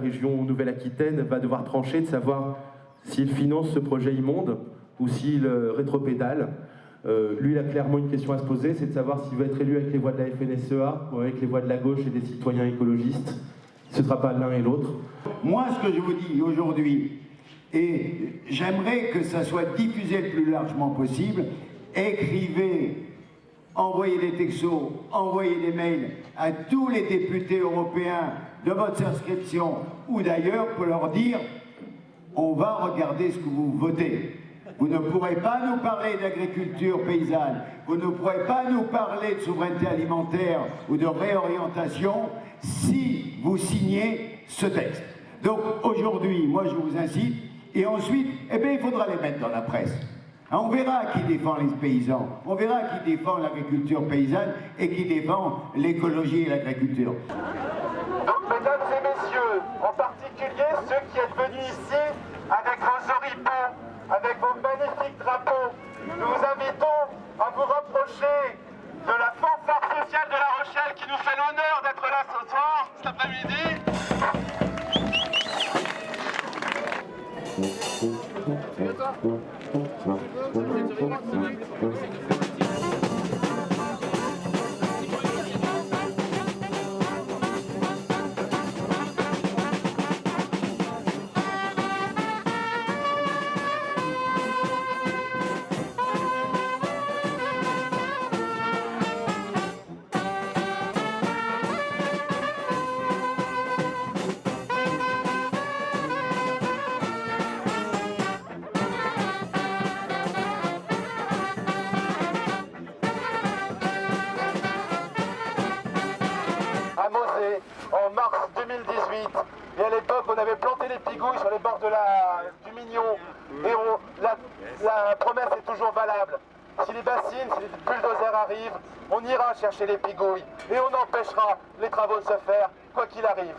La région Nouvelle-Aquitaine va devoir trancher de savoir s'il finance ce projet immonde ou s'il rétropédale. Lui, il a clairement une question à se poser, c'est de savoir s'il va être élu avec les voix de la FNSEA ou avec les voix de la gauche et des citoyens écologistes. Ce ne sera pas l'un et l'autre. Moi, ce que je vous dis aujourd'hui, et j'aimerais que ça soit diffusé le plus largement possible, écrivez, envoyez des textos, envoyez des mails à tous les députés européens de votre circonscription ou d'ailleurs pour leur dire on va regarder ce que vous votez. Vous ne pourrez pas nous parler d'agriculture paysanne, vous ne pourrez pas nous parler de souveraineté alimentaire ou de réorientation si vous signez ce texte. Donc aujourd'hui, moi je vous incite, et ensuite, eh bien, il faudra les mettre dans la presse. On verra qui défend les paysans, on verra qui défend l'agriculture paysanne et qui défend l'écologie et l'agriculture. Donc, mesdames et messieurs, en particulier ceux qui êtes venus ici avec vos oripeaux, avec vos magnifiques drapeaux, nous vous invitons à vous rapprocher de la fanfare sociale de La Rochelle qui nous fait l'honneur d'être là ce soir, cet après-midi. En mars 2018, et à l'époque on avait planté les pigouilles sur les bords du Mignon et la promesse est toujours valable. Si les bassines, si les bulldozers arrivent, on ira chercher les pigouilles et on empêchera les travaux de se faire quoi qu'il arrive.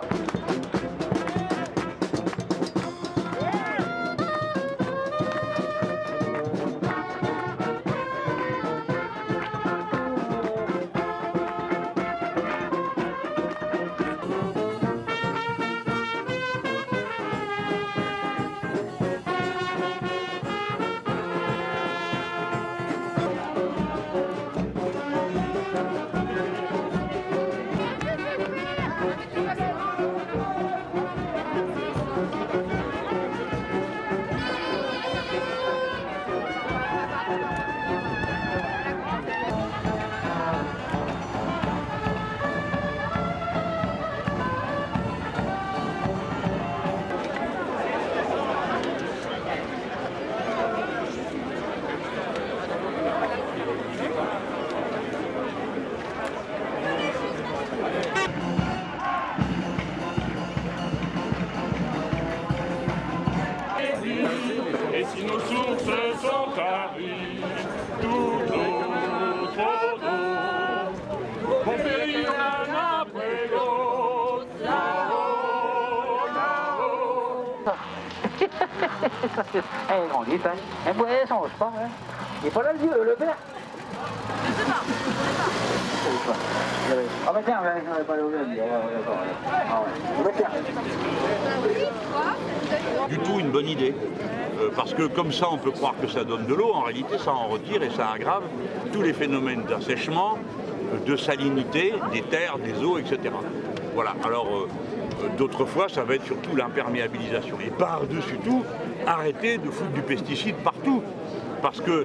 Et si nos sources sont taries, tout l'eau, trop d'eau, on périt l'un après l'autre, là-haut, là-haut. Elle est grandite, hein. Elle boit, elle change pas, hein. Il est pas là le vieux, le père. Je sais pas. Ah bah tiens, on va pas l'ouvrir. Ah ouais. Tiens. Du tout une bonne idée. Parce que comme ça, on peut croire que ça donne de l'eau. En réalité, ça en retire et ça aggrave tous les phénomènes d'assèchement, de salinité, des terres, des eaux, etc. Voilà. Alors, d'autres fois, ça va être surtout l'imperméabilisation. Et par-dessus tout, arrêter de foutre du pesticide partout. Parce que,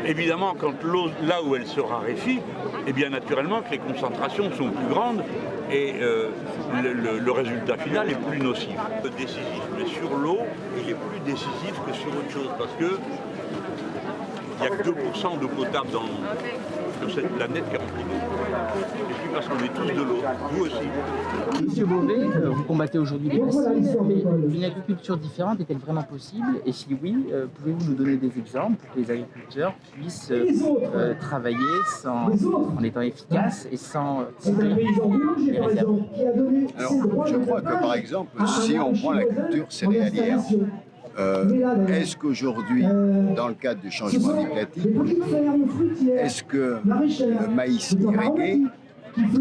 évidemment, quand l'eau, là où elle se raréfie, eh bien naturellement que les concentrations sont plus grandes et le résultat final est plus nocif. Décisif, mais sur l'eau, il est plus décisif que sur autre chose, parce que il n'y a que 2% d'eau potable sur cette planète qui est remplie d'eau. Et puis parce qu'on est tous de l'eau, vous aussi. Monsieur Beauvais, vous combattez aujourd'hui les bassines, mais une agriculture différente est-elle vraiment possible? Et si oui, pouvez-vous nous donner des exemples pour que les agriculteurs puissent travailler en étant efficaces et sans courir les réserves? Alors, je crois que par exemple, si on prend la culture céréalière, est-ce qu'aujourd'hui, dans le cadre du changement climatique, est-ce que le maïs irrigué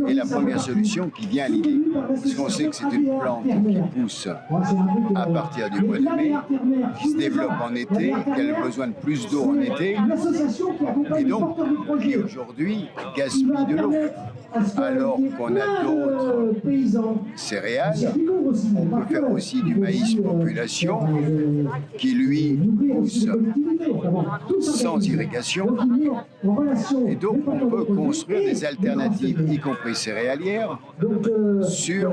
est la première solution qui vient à l'idée. Parce qu'on sait que c'est une plante qui pousse à partir du mois de mai, qui se développe en été, qui a besoin de plus d'eau en été, et donc qui aujourd'hui gaspille de l'eau. Alors qu'on a d'autres céréales, on peut faire aussi du maïs population, qui lui pousse sans irrigation. Et donc on peut construire des alternatives, y compris céréalières, sur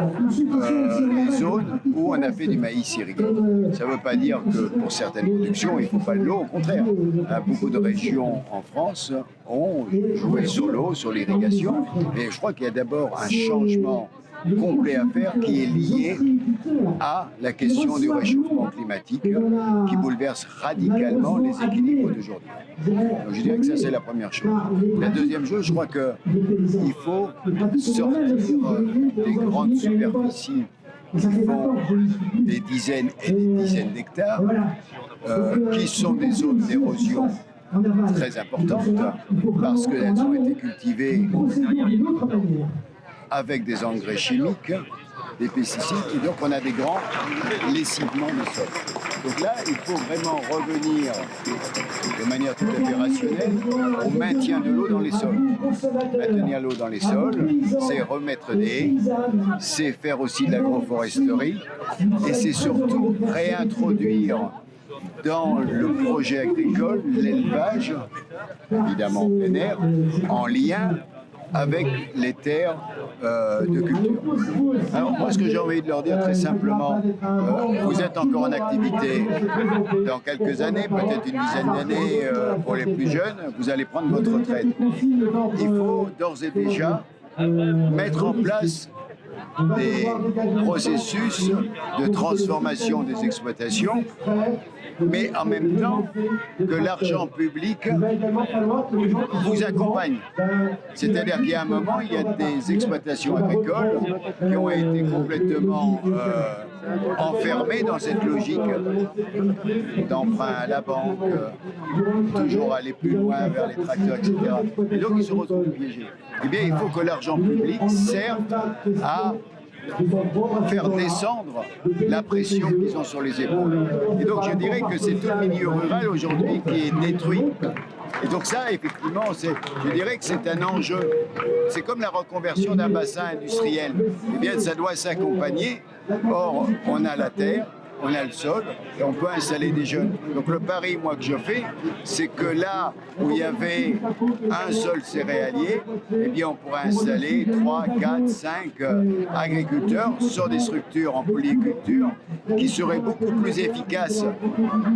les zones où on a fait du maïs irrigué. Ça ne veut pas dire que pour certaines productions, il ne faut pas de l'eau, au contraire. Beaucoup de régions en France ont joué sur l'eau, sur l'irrigation, et je crois qu'il y a d'abord un changement complet à faire qui est lié à la question du réchauffement climatique qui bouleverse radicalement les équilibres d'aujourd'hui. Donc je dirais que ça c'est la première chose. La deuxième chose, je crois qu'il faut sortir des grandes superficies qui font des dizaines et des dizaines d'hectares, qui sont des zones d'érosion très importantes parce qu'elles ont été cultivées avec des engrais chimiques, des pesticides, et donc on a des grands lessivements de sol. Donc là, il faut vraiment revenir de manière tout à fait rationnelle au maintien de l'eau dans les sols. Maintenir l'eau dans les sols, c'est remettre des haies, c'est faire aussi de l'agroforesterie, et c'est surtout réintroduire dans le projet agricole l'élevage, évidemment en plein air, en lien avec les terres de culture. Alors moi, ce que j'ai envie de leur dire très simplement, vous êtes encore en activité dans quelques années, peut-être une dizaine d'années pour les plus jeunes, vous allez prendre votre retraite. Il faut d'ores et déjà mettre en place des processus de transformation des exploitations, mais en même temps que l'argent public vous accompagne. C'est-à-dire qu'il y a un moment, il y a des exploitations agricoles qui ont été complètement enfermées dans cette logique d'emprunt à la banque, toujours aller plus loin vers les tracteurs, etc. Et donc ils se retrouvent piégés. Eh bien, il faut que l'argent public serve à faire descendre la pression qu'ils ont sur les épaules. Et donc je dirais que c'est tout le milieu rural aujourd'hui qui est détruit. Et donc ça, effectivement, je dirais que c'est un enjeu. C'est comme la reconversion d'un bassin industriel. Eh bien, ça doit s'accompagner. Or, on a la terre, on a le sol, et on peut installer des jeunes. Donc le pari, moi, que je fais, c'est que là où il y avait un seul céréalier, eh bien, on pourrait installer 3, 4, 5 agriculteurs sur des structures en polyculture qui seraient beaucoup plus efficaces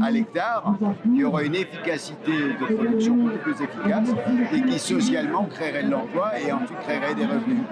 à l'hectare, qui auraient une efficacité de production beaucoup plus efficace et qui socialement créeraient de l'emploi et ensuite créeraient des revenus.